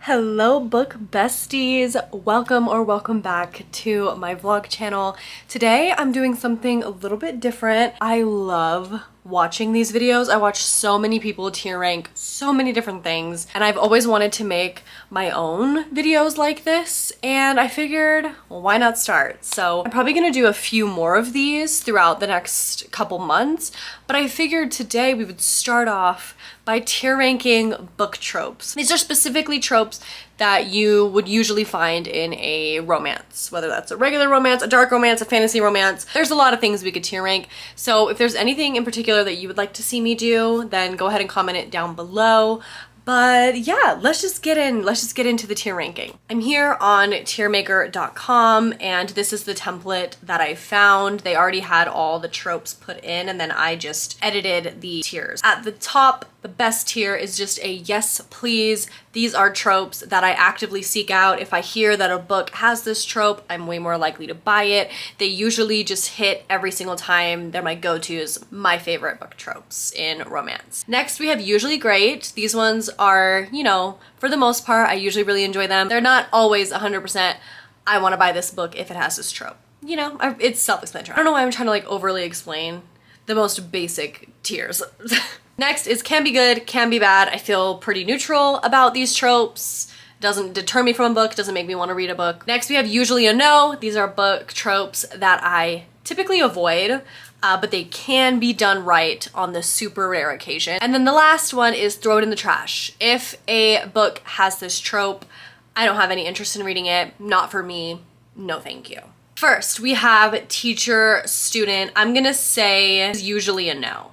Hello book besties, welcome back to my vlog channel. Today I'm doing something a little bit different. I love watching these videos. I watch so many people tier rank so many different things, and I've always wanted to make my own videos like this, and I figured, well, why not start? So I'm probably gonna do a few more of these throughout the next couple months, but I figured today we would start off by tier ranking book tropes. These are specifically tropes that you would usually find in a romance, whether that's a regular romance, a dark romance, a fantasy romance. There's a lot of things we could tier rank. So if there's anything in particular that you would like to see me do, then go ahead and comment it down below. But yeah, let's just get into the tier ranking. I'm here on tiermaker.com, and this is the template that I found. They already had all the tropes put in, and then I just edited the tiers. At the top, the best tier is just a yes please. These are tropes that I actively seek out. If I hear that a book has this trope, I'm way more likely to buy it. They usually just hit every single time. They're my go-tos, my favorite book tropes in romance. Next, we have usually great. These ones are, you know, for the most part, I usually really enjoy them. They're not always 100%, I want to buy this book if it has this trope. You know, it's self-explanatory. I don't know why I'm trying to like overly explain the most basic tiers. Next is can be good, can be bad. I feel pretty neutral about these tropes. Doesn't deter me from a book, doesn't make me want to read a book. Next we have usually a no. These are book tropes that I typically avoid, but they can be done right on the super rare occasion. And then the last one is throw it in the trash. If a book has this trope, I don't have any interest in reading it. Not for me, no thank you. First, we have teacher, student. I'm gonna say usually a no.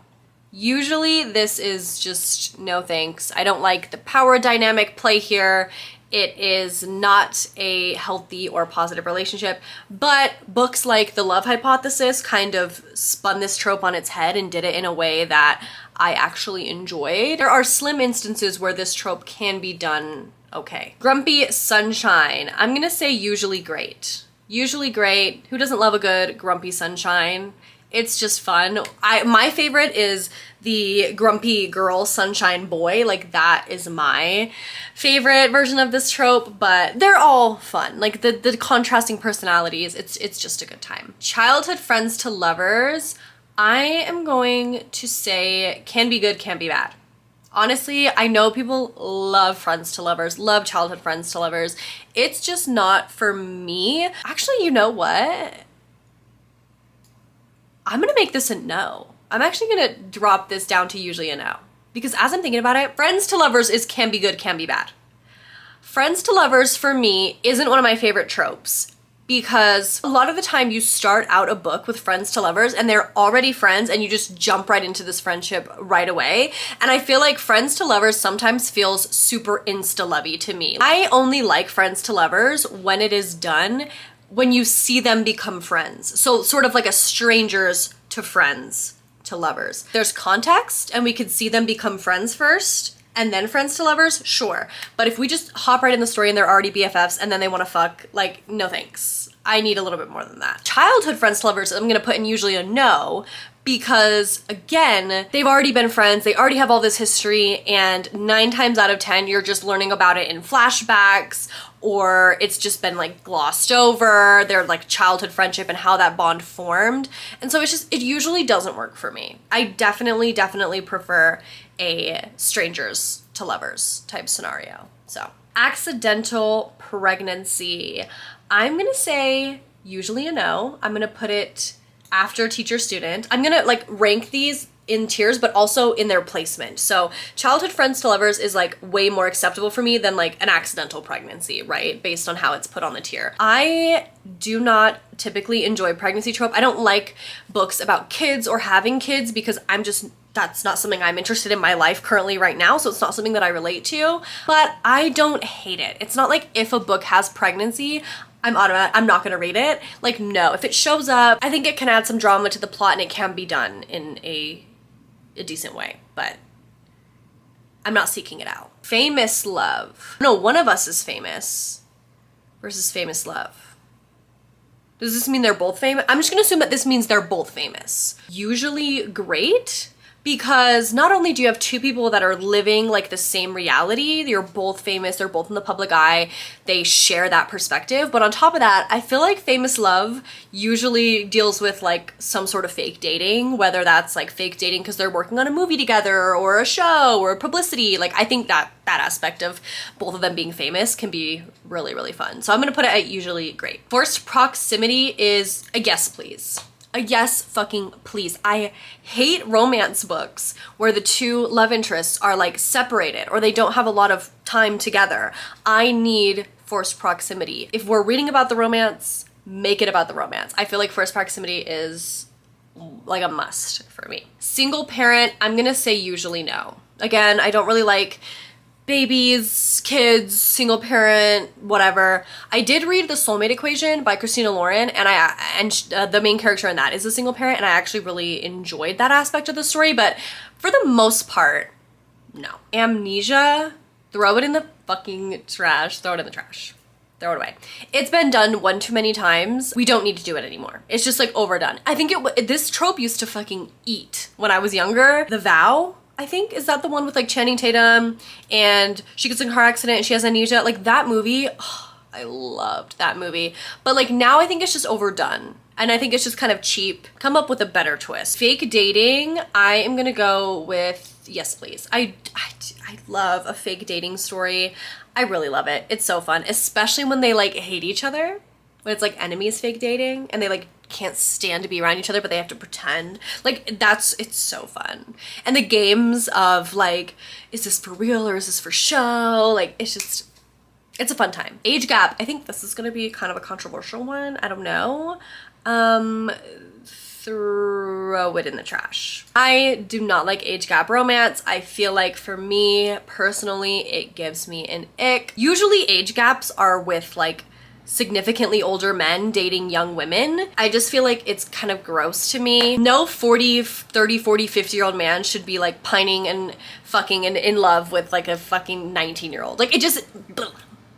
Usually this is just no thanks. I don't like the power dynamic play here. It is not a healthy or positive relationship, but books like The Love Hypothesis kind of spun this trope on its head and did it in a way that I actually enjoyed. There are slim instances where this trope can be done okay. Grumpy sunshine. I'm gonna say usually great. Usually great. Who doesn't love a good grumpy sunshine? It's just fun. My favorite is the grumpy girl sunshine boy. Like that is my favorite version of this trope, but they're all fun. Like the contrasting personalities, it's just a good time. Childhood friends to lovers. I am going to say can be good, can be bad. Honestly, I know people love friends to lovers, love childhood friends to lovers. It's just not for me. Actually, you know what? I'm gonna make this a no. I'm actually gonna drop this down to usually a no. Because as I'm thinking about it, friends to lovers is can be good, can be bad. Friends to lovers for me isn't one of my favorite tropes, because a lot of the time you start out a book with friends to lovers and they're already friends and you just jump right into this friendship right away. And I feel like friends to lovers sometimes feels super insta-lovey to me. I only like friends to lovers when it is done when you see them become friends. So sort of like a strangers to friends to lovers. There's context and we could see them become friends first and then friends to lovers, sure. But if we just hop right in the story and they're already BFFs and then they want to fuck, like, no thanks. I need a little bit more than that. Childhood friends to lovers, I'm gonna put in usually a no, because again, they've already been friends, they already have all this history, and 9 times out of 10, you're just learning about it in flashbacks, or it's just been like glossed over, their like childhood friendship and how that bond formed. And so it usually doesn't work for me. I definitely prefer a strangers to lovers type scenario. So, accidental pregnancy. I'm gonna say usually a no. I'm gonna put it after teacher student. I'm gonna like rank these in tiers, but also in their placement. So childhood friends to lovers is like way more acceptable for me than like an accidental pregnancy, right? Based on how it's put on the tier. I do not typically enjoy pregnancy trope. I don't like books about kids or having kids because that's not something I'm interested in my life currently right now, so it's not something that I relate to, but I don't hate it. It's not like if a book has pregnancy, I'm not gonna read it. Like, no, if it shows up, I think it can add some drama to the plot and it can be done in a decent way, but I'm not seeking it out. Famous love. No, one of us is famous versus famous love. Does this mean they're both famous? I'm just gonna assume that this means they're both famous. Usually great, because not only do you have two people that are living like the same reality, you're both famous, they're both in the public eye, they share that perspective, but on top of that, I feel like famous love usually deals with like some sort of fake dating, whether that's like fake dating because they're working on a movie together or a show or publicity. Like I think that aspect of both of them being famous can be really, really fun. So I'm gonna put it at usually great. Forced proximity is a yes please. A yes fucking please. I hate romance books where the two love interests are like separated or they don't have a lot of time together. I need forced proximity. If we're reading about the romance, make it about the romance. I feel like forced proximity is like a must for me. Single parent, I'm gonna say usually no. Again, I don't really like babies, kids, single parent, whatever. I did read The Soulmate Equation by Christina Lauren, and the main character in that is a single parent, and I actually really enjoyed that aspect of the story, but for the most part, no. Amnesia, throw it in the fucking trash. Throw it in the trash. Throw it away. It's been done one too many times. We don't need to do it anymore. It's just like overdone. I think this trope used to fucking eat when I was younger. The Vow, I think, is that the one with like Channing Tatum and she gets in a car accident and she has amnesia? Like that movie, oh, I loved that movie. But like now I think it's just overdone. And I think it's just kind of cheap. Come up with a better twist. Fake dating, I am gonna go with yes please. I love a fake dating story. I really love it. It's so fun, especially when they like hate each other. When it's like enemies fake dating and they like can't stand to be around each other, but they have to pretend. Like it's so fun. And the games of like, is this for real or is this for show? Like it's a fun time. Age gap, I think this is gonna be kind of a controversial one. I don't know. Throw it in the trash. I do not like age gap romance. I feel like for me personally, it gives me an ick. Usually age gaps are with like significantly older men dating young women. I just feel like it's kind of gross to me. No 30, 40, 50-year-old man should be like pining and fucking and in love with like a fucking 19-year-old. Like it just,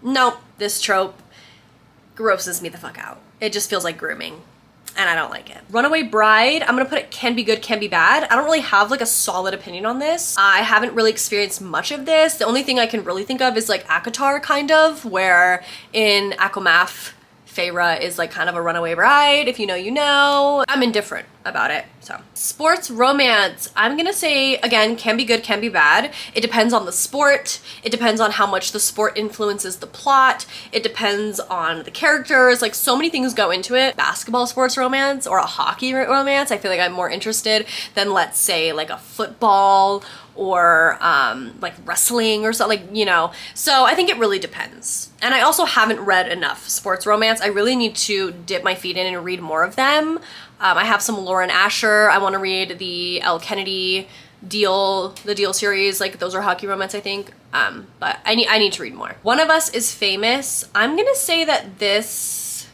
no, this trope grosses me the fuck out. It just feels like grooming and I don't like it. Runaway Bride, I'm gonna put it can be good, can be bad. I don't really have like a solid opinion on this. I haven't really experienced much of this. The only thing I can really think of is like ACOTAR kind of, where in ACOMAF, Feyre is like kind of a runaway bride. If you know, you know. I'm indifferent about it, so. Sports romance, I'm gonna say, again, can be good, can be bad. It depends on the sport. It depends on how much the sport influences the plot. It depends on the characters. Like so many things go into it. Basketball sports romance or a hockey romance, I feel like I'm more interested than, let's say, like a football or like wrestling or something, like, you know. So I think it really depends. And I also haven't read enough sports romance. I really need to dip my feet in and read more of them. I have some Lauren Asher. I want to read the Elle Kennedy the Deal series. Like those are hockey romance, I think. But I need to read more. One of Us is Famous. I'm gonna say that this,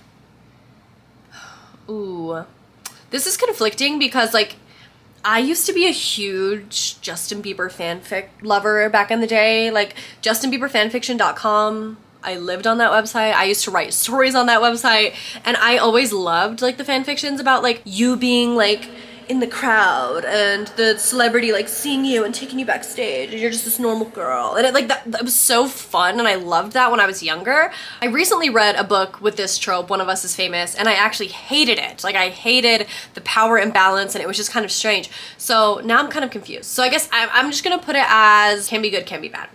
this is conflicting because like I used to be a huge Justin Bieber fanfic lover back in the day, like JustinBieberFanfiction.com. I lived on that website. I used to write stories on that website, and I always loved like the fan fictions about like you being like in the crowd and the celebrity like seeing you and taking you backstage and you're just this normal girl, and it like that was so fun, and I loved that when I was younger. I recently read a book with this trope, One of Us is Famous, and I actually hated it. Like I hated the power imbalance, and it was just kind of strange. So now I'm kind of confused. So I guess I'm just gonna put it as can be good, can be bad.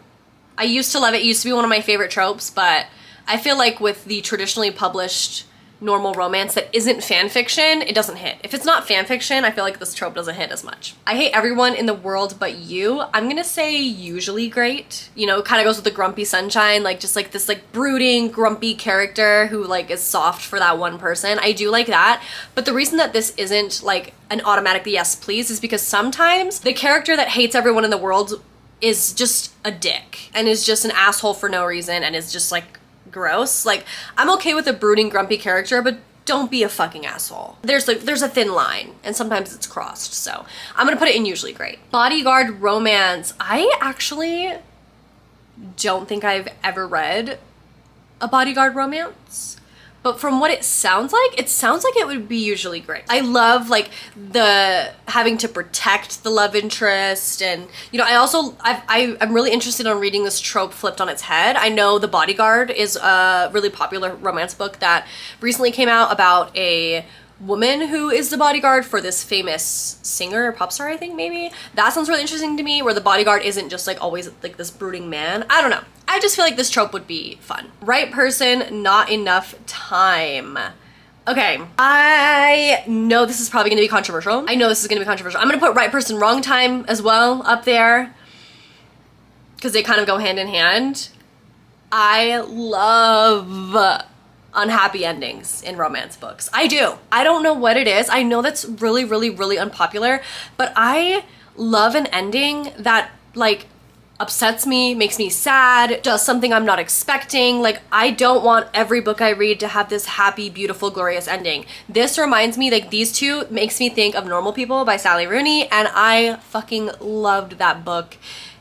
I used to love it. It used to be one of my favorite tropes, but I feel like with the traditionally published normal romance that isn't fan fiction, it doesn't hit. If it's not fan fiction, I feel like this trope doesn't hit as much. I hate everyone in the world but you. I'm gonna say usually great. You know, kind of goes with the grumpy sunshine, like just like this like brooding, grumpy character who like is soft for that one person. I do like that. But the reason that this isn't like an automatically yes please is because sometimes the character that hates everyone in the world is just a dick and is just an asshole for no reason and is just like gross. Like I'm okay with a brooding grumpy character, but don't be a fucking asshole. There's a thin line and sometimes it's crossed. So I'm gonna put it in usually great. Bodyguard romance. I actually don't think I've ever read a bodyguard romance, but from what it sounds like it would be usually great. I love like the having to protect the love interest, and you know, I'm really interested in reading this trope flipped on its head. I know The Bodyguard is a really popular romance book that recently came out about a woman who is the bodyguard for this famous singer or pop star, I think maybe. That sounds really interesting to me, where the bodyguard isn't just like always like this brooding man. I don't know. I just feel like this trope would be fun. Right person, not enough time. Okay, I know this is probably gonna be controversial. I'm gonna put right person, wrong time as well up there, because they kind of go hand in hand. I love unhappy endings in romance books. I do. I don't know what it is. I know that's really, really, really unpopular, but I love an ending that like upsets me, makes me sad, does something I'm not expecting. Like, I don't want every book I read to have this happy, beautiful, glorious ending. This reminds me, like these two makes me think of Normal People by Sally Rooney, and I fucking loved that book.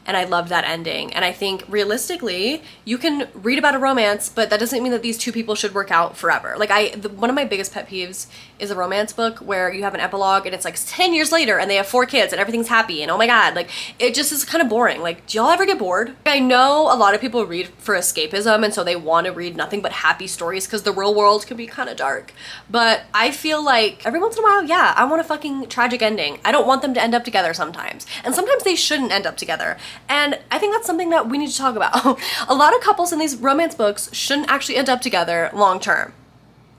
And I loved that ending. And I think realistically, you can read about a romance, but that doesn't mean that these two people should work out forever. Like one of my biggest pet peeves is a romance book where you have an epilogue and it's like 10 years later and they have 4 kids and everything's happy and oh my God, like it just is kind of boring. Like, do y'all ever get bored? I know a lot of people read for escapism, and so they want to read nothing but happy stories because the real world can be kind of dark. But I feel like every once in a while, yeah, I want a fucking tragic ending. I don't want them to end up together sometimes. And sometimes they shouldn't end up together. And I think that's something that we need to talk about. A lot of couples in these romance books shouldn't actually end up together long term.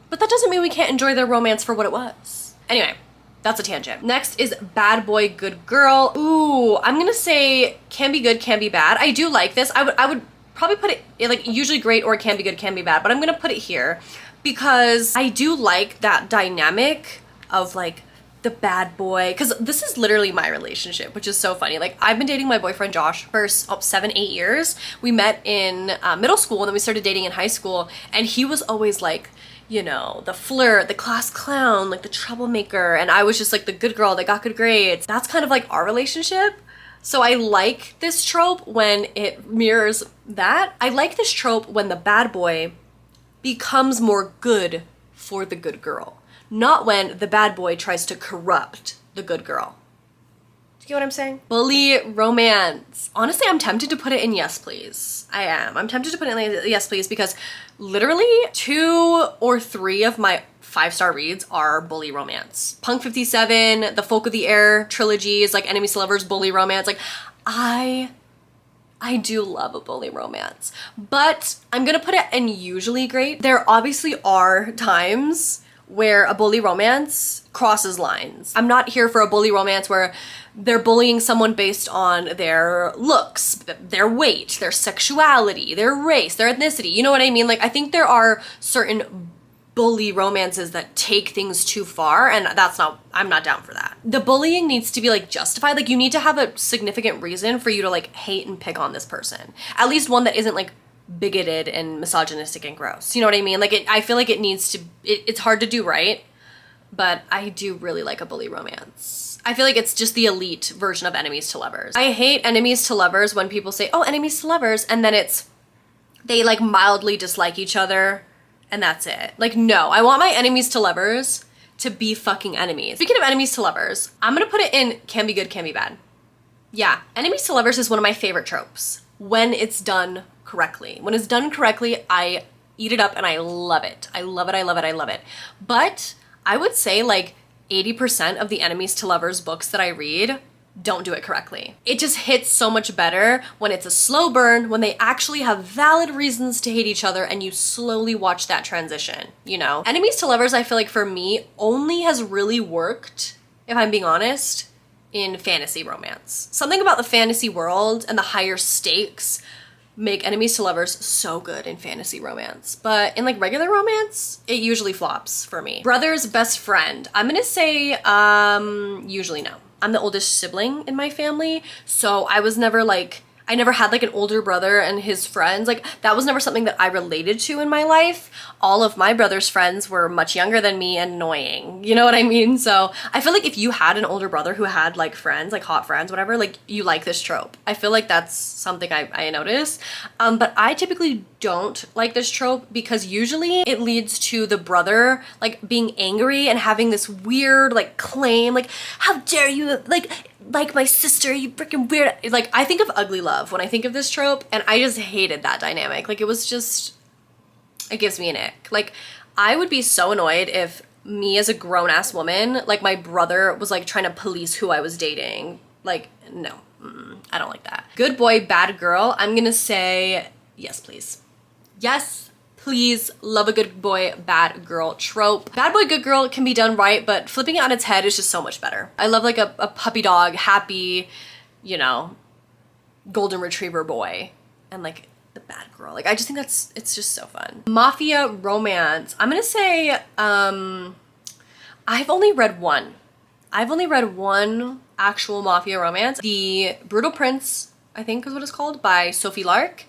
But that doesn't mean we can't enjoy their romance for what it was. Anyway, that's a tangent. Next is Bad Boy, Good Girl. Ooh, I'm gonna say can be good, can be bad. I do like this. I would probably put it like usually great or can be good, can be bad, but I'm gonna put it here because I do like that dynamic of like the bad boy, because this is literally my relationship, which is so funny. Like, I've been dating my boyfriend Josh for 7-8 years. We met in middle school and then we started dating in high school, and he was always like, you know, the flirt, the class clown, like the troublemaker, and I was just like the good girl that got good grades. That's kind of like our relationship. So I like this trope when it mirrors that. I like this trope when the bad boy becomes more good for the good girl. Not when the bad boy tries to corrupt the good girl. Do you get what I'm saying? Bully romance. Honestly, I'm tempted to put it in yes, please. I am. I'm tempted to put it in yes, please, because literally 2 or 3 of my 5-star reads are bully romance. Punk 57, the Folk of the Air trilogies, like Enemies to Lovers, bully romance. Like, I do love a bully romance, but I'm gonna put it in usually great. There obviously are times where a bully romance crosses lines. I'm not here for a bully romance where they're bullying someone based on their looks, their weight, their sexuality, their race, their ethnicity. You know what I mean? Like, I think there are certain bully romances that take things too far, and I'm not down for that. The bullying needs to be like justified. Like, you need to have a significant reason for you to like hate and pick on this person. At least one that isn't like bigoted and misogynistic and gross. You know what I mean? Like, I feel like it needs to, it's hard to do right, but I do really like a bully romance. I feel like it's just the elite version of enemies to lovers. I hate enemies to lovers when people say, oh, enemies to lovers, and then they like mildly dislike each other and that's it. Like, no, I want my enemies to lovers to be fucking enemies. Speaking of enemies to lovers, I'm gonna put it in can be good, can be bad. Yeah, enemies to lovers is one of my favorite tropes when it's done correctly. When it's done correctly, I eat it up and I love it. I love it, I love it, I love it. But I would say like 80% of the enemies to lovers books that I read don't do it correctly. It just hits so much better when it's a slow burn, when they actually have valid reasons to hate each other and you slowly watch that transition, you know? Enemies to lovers, I feel like for me, only has really worked, if I'm being honest, in fantasy romance. Something about the fantasy world and the higher stakes make enemies to lovers so good in fantasy romance. But in like regular romance, it usually flops for me. Brother's best friend. I'm gonna say usually no. I'm the oldest sibling in my family, so I was never like, I never had like an older brother and his friends. Like that was never something that I related to in my life. All of my brother's friends were much younger than me and annoying. You know what I mean? So I feel like if you had an older brother who had like friends, like hot friends, whatever, like you like this trope. I feel like that's something I notice. But I typically don't like this trope because usually it leads to the brother like being angry and having this weird like claim, like, how dare you like my sister, you freaking weird. Like I think of ugly love when I think of this trope, and I just hated that dynamic. Like it was just, it gives me an ick. Like I would be so annoyed if me as a grown-ass woman, like my brother was like trying to police who I was dating. Like no, I don't like that. Good boy, bad girl. I'm gonna say yes, please. Yes, please. Love a good boy, bad girl trope. Bad boy, good girl can be done right, but flipping it on its head is just so much better. I love like a puppy dog, happy, you know, golden retriever boy, and like the bad girl. Like I just think it's just so fun. Mafia romance. I'm gonna say I've only read one. I've only read one actual mafia romance. The Brutal Prince, I think is what it's called, by Sophie Lark.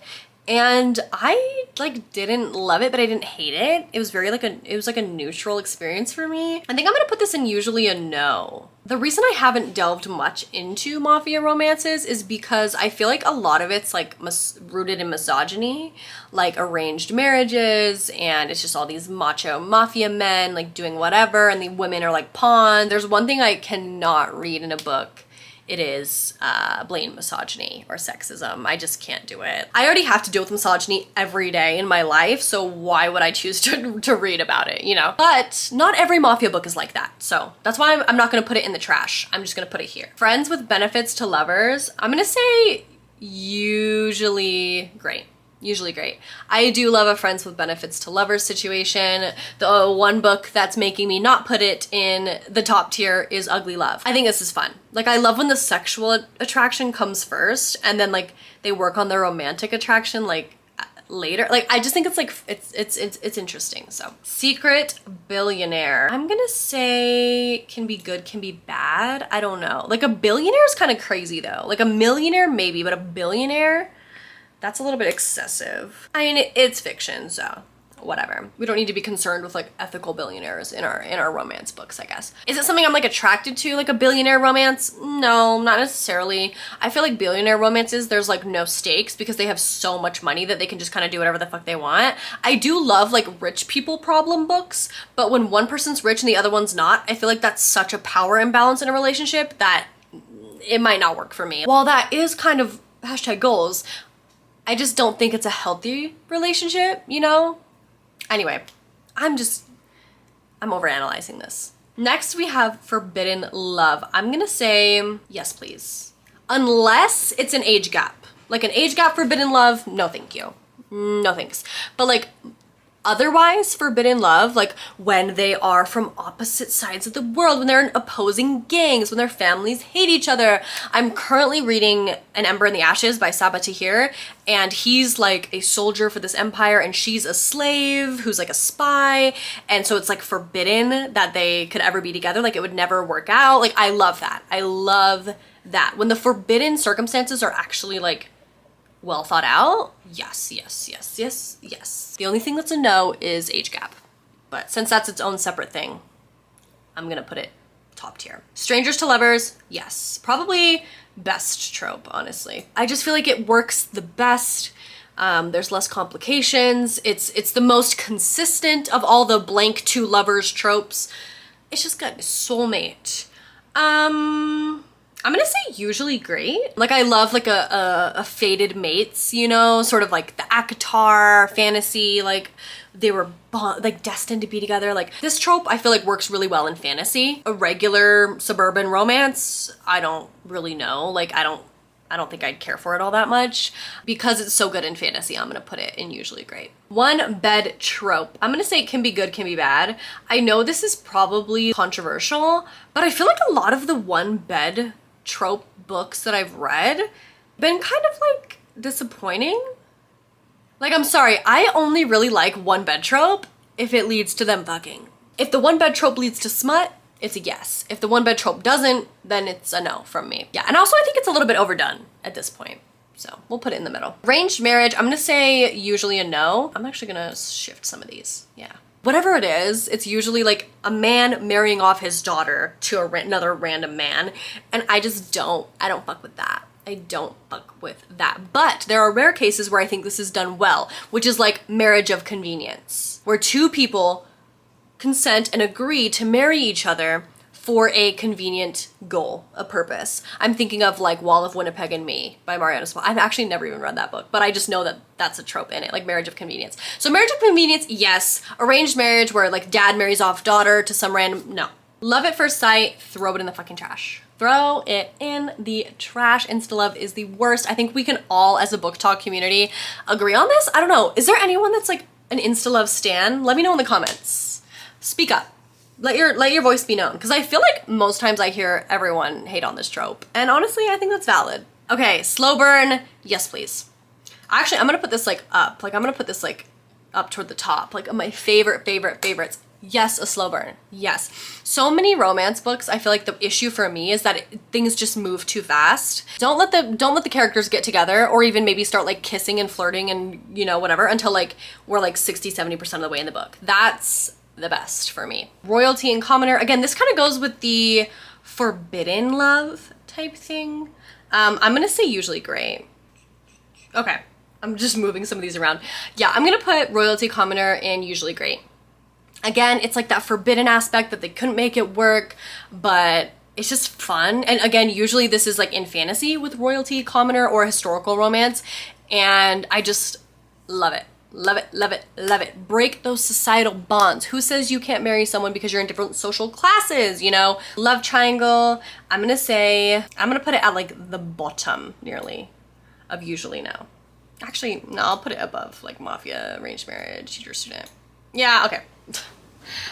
And I like didn't love it, but I didn't hate it. It was very like it was like a neutral experience for me. I think I'm gonna put this in usually a no. The reason I haven't delved much into mafia romances is because I feel like a lot of it's like rooted in misogyny, like arranged marriages, and it's just all these macho mafia men like doing whatever, and the women are like pawns. There's one thing I cannot read in a book. It is blatant misogyny or sexism. I just can't do it. I already have to deal with misogyny every day in my life, so why would I choose to read about it, you know? But not every mafia book is like that, so that's why I'm not gonna put it in the trash. I'm just gonna put it here. Friends with benefits to lovers. I'm gonna say usually great. Usually great. I do love a friends with benefits to lovers situation. The one book that's making me not put it in the top tier is Ugly Love. I think this is fun. Like I love when the sexual attraction comes first and then like they work on their romantic attraction like later. Like I just think it's like it's interesting. So Secret Billionaire. I'm gonna say can be good, can be bad. I don't know. Like a billionaire is kind of crazy though. Like a millionaire maybe, but a billionaire, that's a little bit excessive. I mean, it's fiction, so whatever. We don't need to be concerned with like ethical billionaires in our romance books, I guess. Is it something I'm like attracted to, like a billionaire romance? No, not necessarily. I feel like billionaire romances, there's like no stakes because they have so much money that they can just kind of do whatever the fuck they want. I do love like rich people problem books, but when one person's rich and the other one's not, I feel like that's such a power imbalance in a relationship that it might not work for me. While that is kind of #goals, I just don't think it's a healthy relationship, you know? Anyway, I'm overanalyzing this. Next we have Forbidden Love. I'm gonna say yes, please. Unless it's an age gap. Like an age gap Forbidden Love, no thank you. No thanks. But like otherwise, Forbidden Love, like when they are from opposite sides of the world, when they're in opposing gangs, when their families hate each other. I'm currently reading An Ember in the Ashes by Saba Tahir, and he's like a soldier for this empire and she's a slave who's like a spy, and so it's like forbidden that they could ever be together. Like it would never work out. Like I love that. I love that. When the forbidden circumstances are actually like well thought out. Yes, yes, yes, yes, yes. The only thing that's a no is age gap. But since that's its own separate thing, I'm gonna put it top tier. Strangers to lovers, yes. Probably best trope, honestly. I just feel like it works the best. There's less complications. It's the most consistent of all the blank to lovers tropes. It's just good. Soulmate. I'm gonna say usually great. Like I love like a fated mates, you know, sort of like the ACOTAR fantasy, like they were like destined to be together. Like this trope I feel like works really well in fantasy. A regular suburban romance, I don't really know. Like I don't think I'd care for it all that much. Because it's so good in fantasy, I'm gonna put it in usually great. One bed trope. I'm gonna say it can be good, can be bad. I know this is probably controversial, but I feel like a lot of the one bed trope books that I've read been kind of like disappointing. Like I'm sorry, I only really like one bed trope if it leads to them fucking. If the one bed trope leads to smut, it's a yes. If the one bed trope doesn't, then it's a no from me. Yeah, and also I think it's a little bit overdone at this point. So we'll put it in the middle. Arranged marriage, I'm gonna say usually a no. I'm actually gonna shift some of these, yeah. Whatever it is, it's usually like a man marrying off his daughter to another random man. And I don't fuck with that. I don't fuck with that. But there are rare cases where I think this is done well, which is like marriage of convenience, where two people consent and agree to marry each other for a convenient goal, a purpose. I'm thinking of like Wall of Winnipeg and Me by Mariana Small. I've actually never even read that book, but I just know that that's a trope in it, like marriage of convenience. So marriage of convenience, yes. Arranged marriage where like dad marries off daughter to some random, no. Love at first sight, throw it in the fucking trash. Throw it in the trash. Insta Love is the worst. I think we can all, as a book talk community, agree on this. I don't know. Is there anyone that's like an Insta Love stan? Let me know in the comments. Speak up. Let your voice be known, because I feel like most times I hear everyone hate on this trope, and honestly I think that's valid. Okay, slow burn, yes please. Actually, I'm gonna put this like up, like I'm gonna put this like up toward the top, like my favorites. Yes, a slow burn, yes. So many romance books, I feel like the issue for me is that things just move too fast. Don't let the characters get together, or even maybe start like kissing and flirting and you know whatever until like we're like 60-70% of the way in the book. That's the best for me. Royalty and commoner, again, this kind of goes with the forbidden love type thing. I'm gonna say usually great. Okay, I'm just moving some of these around. Yeah, I'm gonna put royalty, commoner, and usually great. Again, it's like that forbidden aspect that they couldn't make it work, but it's just fun. And again, usually this is like in fantasy with royalty, commoner, or historical romance, and I just love it. Love it, love it, love it. Break those societal bonds. Who says you can't marry someone because you're in different social classes, you know? Love triangle, I'm gonna put it at like the bottom nearly of usually no. Actually, no, I'll put it above like Mafia, arranged marriage, teacher, student. Yeah, okay.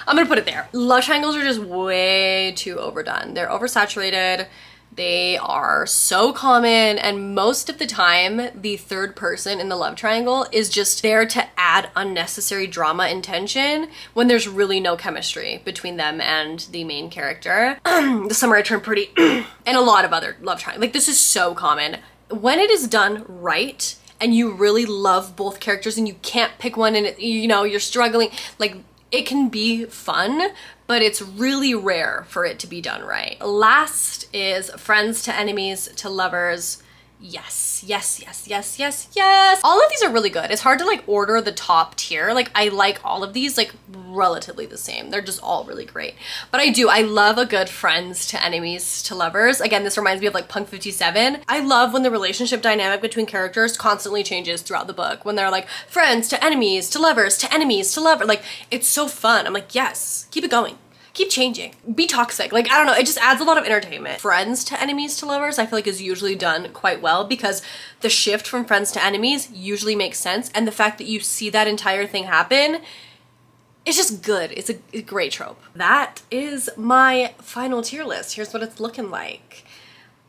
I'm gonna put it there. Love triangles are just way too overdone. They're oversaturated. They are so common, and most of the time the third person in the love triangle is just there to add unnecessary drama and tension when there's really no chemistry between them and the main character. The Summer I Turned Pretty and a lot of other love triangles. Like, this is so common. When it is done right and you really love both characters and you can't pick one and it, you know, you're struggling, like, it can be fun, but it's really rare for it to be done right. Last is friends to enemies to lovers. Yes, yes, yes, yes, yes, yes. All of these are really good. It's hard to like order the top tier. Like, I like all of these like relatively the same. They're just all really great. But I love a good friends to enemies to lovers. Again, this reminds me of like Punk 57. I love when the relationship dynamic between characters constantly changes throughout the book. When they're like friends to enemies to lovers to enemies to lover. Like, it's so fun. I'm like, yes, keep it going. Keep changing. Be toxic. Like, I don't know, it just adds a lot of entertainment. Friends to enemies to lovers I feel like is usually done quite well, because the shift from friends to enemies usually makes sense, and the fact that you see that entire thing happen, it's just good. It's a great trope. That is my final tier list. Here's what it's looking like.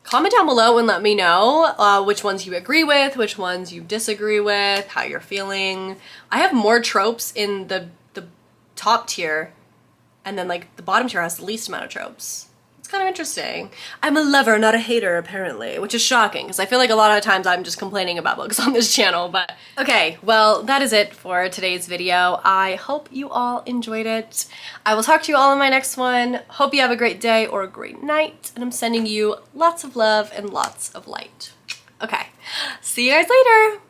Comment down below and let me know which ones you agree with, which ones you disagree with, how you're feeling. I have more tropes in the top tier, and then like the bottom tier has the least amount of tropes. It's kind of interesting. I'm a lover, not a hater, apparently, which is shocking because I feel like a lot of times I'm just complaining about books on this channel. But okay, well, that is it for today's video. I hope you all enjoyed it. I will talk to you all in my next one. Hope you have a great day or a great night, and I'm sending you lots of love and lots of light. Okay, see you guys later.